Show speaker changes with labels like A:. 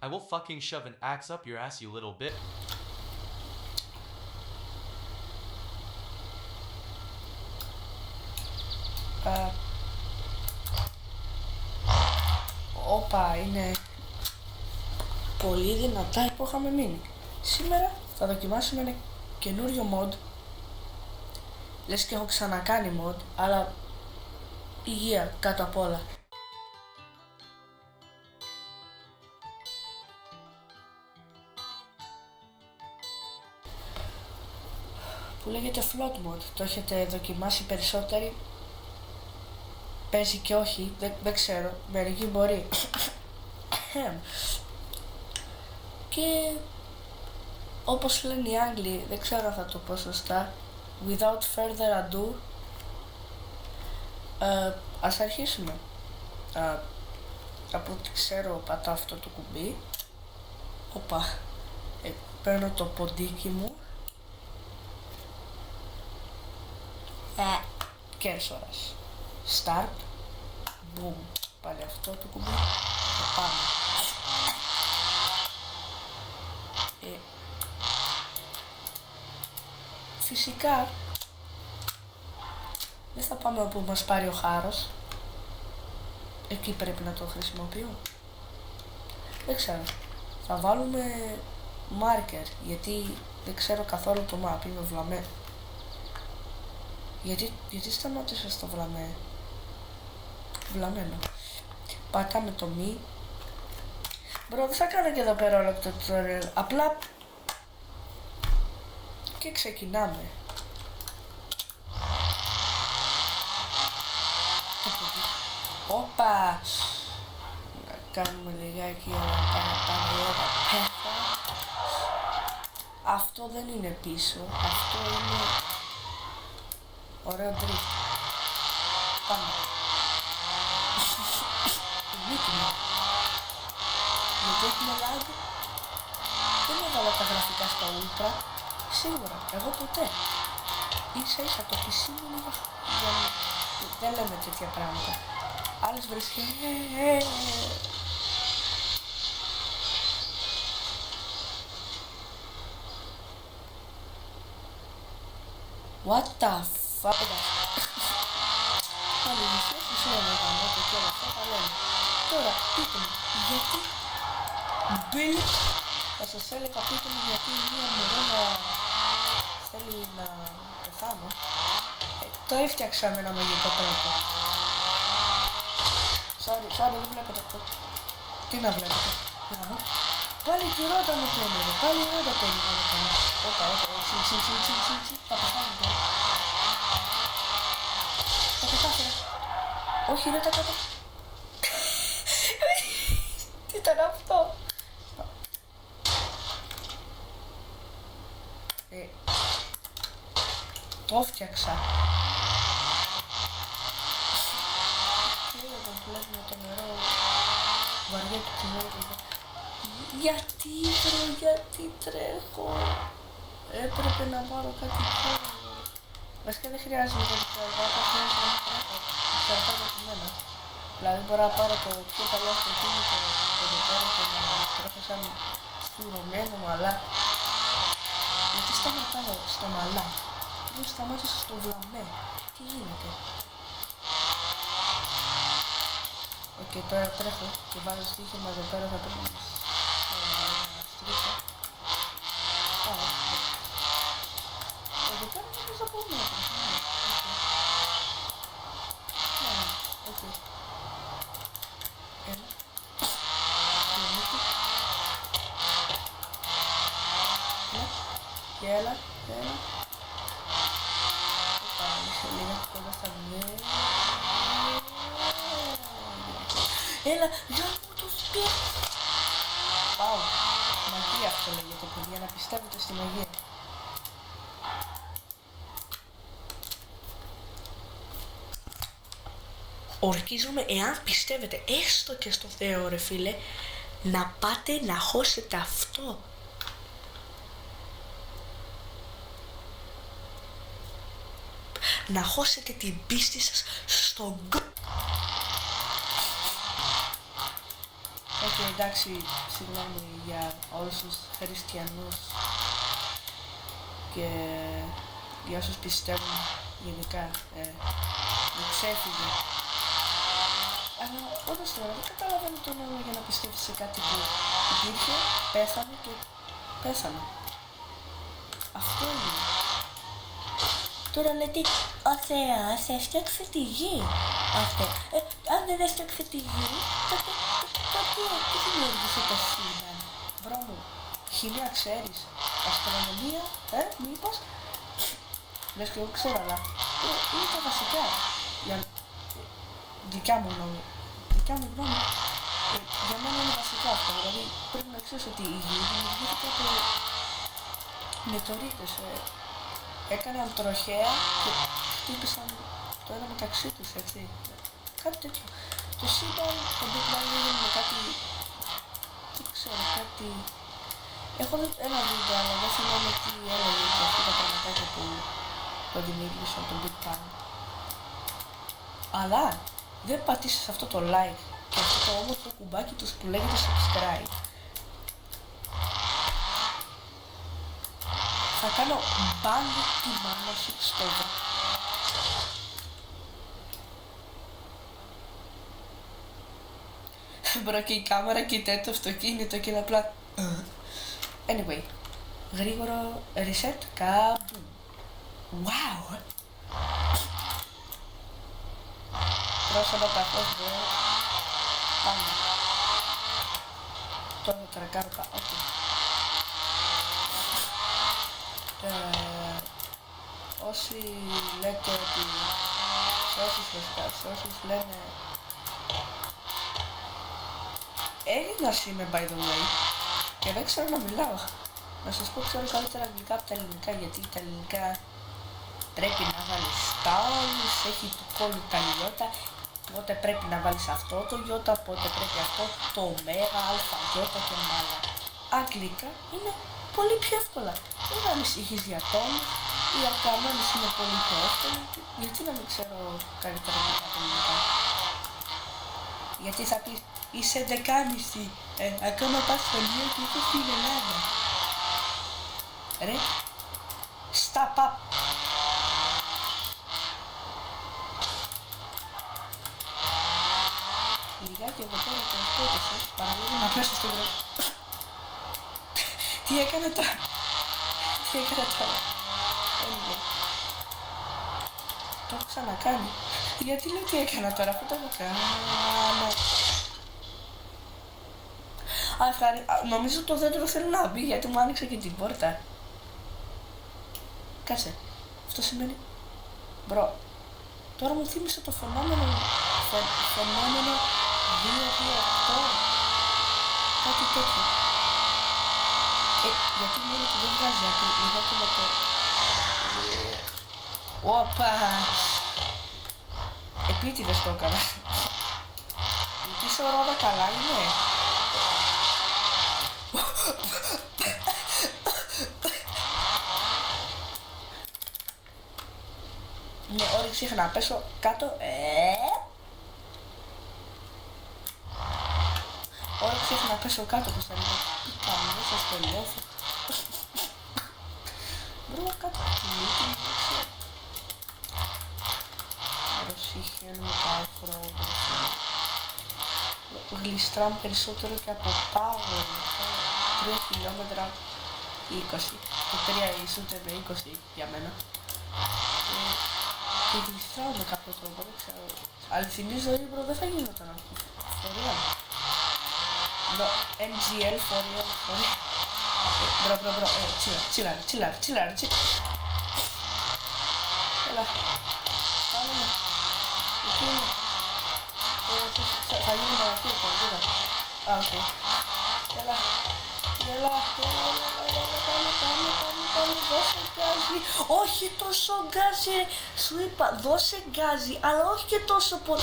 A: I will fucking shove an axe up your ass, you little bit.
B: Όπα, είναι πολύ δυνατά που είχαμε μείνει. Σήμερα θα δοκιμάσουμε ένα καινούριο mod. Λες και έχω ξανακάνει mod, αλλά υγεία κάτω απ' όλα. Που λέγεται float mod. Το έχετε δοκιμάσει περισσότεροι? Παίζει και όχι, δεν ξέρω, μερικοί μπορεί. Και όπως λένε οι Άγγλοι, δεν ξέρω αν θα το πω σωστά, without further ado, ας αρχίσουμε. Από ό,τι ξέρω πατάω αυτό το κουμπί. Οπα, παίρνω το ποντίκι μου. Κέρσορας. Start. Boom. Πάλι αυτό το κουμπί. Και πάμε. Φυσικά δεν θα πάμε όπου μας πάρει ο χάρος. Εκεί πρέπει να το χρησιμοποιώ. Δεν ξέρω. Θα βάλουμε marker, γιατί δεν ξέρω καθόλου το map. Είμαι βλαμμένο. Γιατί σταμάτησα στο βλαμμένο. Πατάμε το μη. Μπρο, δεν θα κάνω και εδώ πέρα όλο το tutorial. Απλά και ξεκινάμε. Όπα! Να κάνουμε λιγάκι παραπάνω. Αυτό δεν είναι πίσω. Αυτό είναι ωραίο drift. Πάμε. Γιατί έχουμε lag. Δεν έβαλα τα γραφικά στα ultra. Σίγουρα, εγώ ποτέ. Ίσα ίσα το PC μου είναι για να... Δεν λέμε τέτοια πράγματα. Άλλες βρίσκει. What the fuck. Πάλι νησίες τους λέμε γαμώτο και όλα αυτά τα λέμε. Τώρα πείτε μου, γιατί Μπιλ, θα σας έλεγα πείτε μου γιατί μία μωρόνα θέλει να πεθάνω. Το έφτιαξα με ένα μαγικό τρόπο. Sorry, δεν βλέπετε αυτό. Τι να βλέπετε. Πάλι τη ρότα μου θέλει, πάλι η ρότα θέλει να με κάνει. Όπα, θα πεθάνω τώρα. Τα κατάφερα. Όχι, δεν τα κατάφερα. Τι ήταν αυτό. Το φτιάξα. Και όταν βλέπουμε το νερό βαριέται τη νερό. Γιατί τρέχω. Έπρεπε να πάρω κάτι άλλο. Βασικά δεν χρειάζεται να τρέχω, θα χρειάζεται να τρέχω. Εξαρτάται από μένα. Δηλαδή μπορώ να πάρω το πιο καλό αυτοκίνητο εδώ πέρα και να τρέχω σαν στουρωμένο μαλά. Γιατί σταματάω στο μαλά. Δεν σταμάτησα στο βλαμέ. Τι γίνεται. Οκ, τώρα τρέχω και βάζω στοίχημα εδώ πέρα, θα πρέπει να στρίψω. Πάω. Εδώ πέρα νομίζω από μέτρα. Οκ. Έλα. Έλα. Λίγα κοντά στα μία. Έλα, για μου το σπίτι. Πάω. Μαγεία αυτό λέγεται, παιδιά, να πιστεύετε στη μαγεία. Ορκίζομαι, εάν πιστεύετε έστω και στο Θεό ρε φίλε, να πάτε να χώσετε αυτό. Να χώσετε την πίστη σας στον γκ. Οκ. και εντάξει, συγγνώμη για όλους τους χριστιανούς και για όσους πιστεύουν γενικά, μου ξέφυγε. Αλλά όντως τώρα δεν καταλαβαίνω το νόημα για να πιστεύεις σε κάτι που υπήρχε, πέθανε και πέθανε. Αυτό είναι.
C: Τώρα λέτε, ο Θεός έφτιαξε τη γη. Αυτό. Αν δεν έφτιαξε τη γη, τότε τι δημιούργησε το σύμπαν.
B: Βρω μου, χημεία ξέρεις, αστρονομία, μήπως. Λες και εγώ ξέρω, αλλά είναι τα βασικά. Για δικιά μου γνώμη, για μένα είναι βασικά αυτό. Δηλαδή πρέπει να ξέρεις ότι η γη δημιουργήθηκε από μετεωρίτες. Έκαναν τροχέα και χτύπησαν το ένα μεταξύ τους, έτσι. Κάτι τέτοιο. Το σύμπαν, το Big Bang έγινε με κάτι, δεν ξέρω, κάτι... Έχω δει ένα βίντεο, αλλά δεν θυμάμαι τι έλεγε και αυτά τα πραγματάκια που το δημιούργησαν το Big Bang. Αλλά δεν πατήσεις αυτό το like και αυτό το όμορφο κουμπάκι τους που λέγεται subscribe. Θα κάνω μπαν τη μάνα σου στο β. Μπρο και η κάμερα κοιτάει το αυτοκίνητο και είναι απλά... Anyway, γρήγορο reset, καμπού. Wow! Πρόσωπα τα φως μπρο. Πάμε. Τώρα θα τρακάρω τα... Okay. Όσοι λέτε ότι σε όσους λένε Έλληνας είμαι by the way και δεν ξέρω να μιλάω. Να σας πω, ξέρω καλύτερα αγγλικά από τα ελληνικά, γιατί τα ελληνικά πρέπει να βάλεις στάουλους, έχει του κόλλου τα ιώτα, οπότε πρέπει να βάλεις αυτό το ιώτα, οπότε πρέπει αυτό το ωμέγα, αλφα, ιώτα και μάλα. Αγγλικά είναι πολύ πιο εύκολα. Δεν ανησυχείς για τόνους, οι ακαμόνες είναι πολύ πιο εύκολοι, γιατί να μην ξέρω καλύτερα αγγλικά από ελληνικά. Γιατί θα πεις, είσαι 11,5, ακόμα πας στο Λίο και είσαι στην Ελλάδα. Ρε, stop up. Λιγάκι εδώ πέρα το σκότωσε, παραλίγο να πέσω στο βράδυ. Τι έκανε τώρα. Το έχω ξανακάνει. Γιατί λέω τι έκανα τώρα, αφού το έχω κάνει. Νομίζω το δέντρο θέλει να μπει, γιατί μου άνοιξε και την πόρτα. Κάτσε. Αυτό σημαίνει... Μπρο. Τώρα μου θύμισε το φαινόμενο... Φαινόμενο 228. Κάτι τέτοιο. Γιατί μου είναι ότι δεν βγάζει άκρη. Λιγάκι με το... Οπα! Επίτηδες το έκανα. Η πίσω ρόδα καλά είναι. Ναι, όρεξη είχα να πέσω κάτω. Όρεξη είχα να πέσω κάτω, πως θα λέγω. Πήκα μέσα στο λιόφο. Βρω κάτω τη μύτη μου, δεν ξέρω. Προσυχαίνουμε τα αφρόδοση. Γλιστράμε περισσότερο και από πάγο. 3 χιλιόμετρα 20. Το 3 ισούται με 20 για μένα. Και γλιστράω με κάποιο τρόπο, δεν ξέρω. Αληθινή ζωή, μπρο, δεν θα γινόταν αυτό. Φορεία. NGL, φορεία. Μπρο, τσίλαρ. Έλα. Πάμε με. Εκεί είναι. Θα γίνει παρακείο, κολλήτα. Α, οκ. Έλα. Πάμε, δώσε γκάζι. Όχι τόσο γκάζι, σου είπα, δώσε γκάζι, αλλά όχι και τόσο πολύ.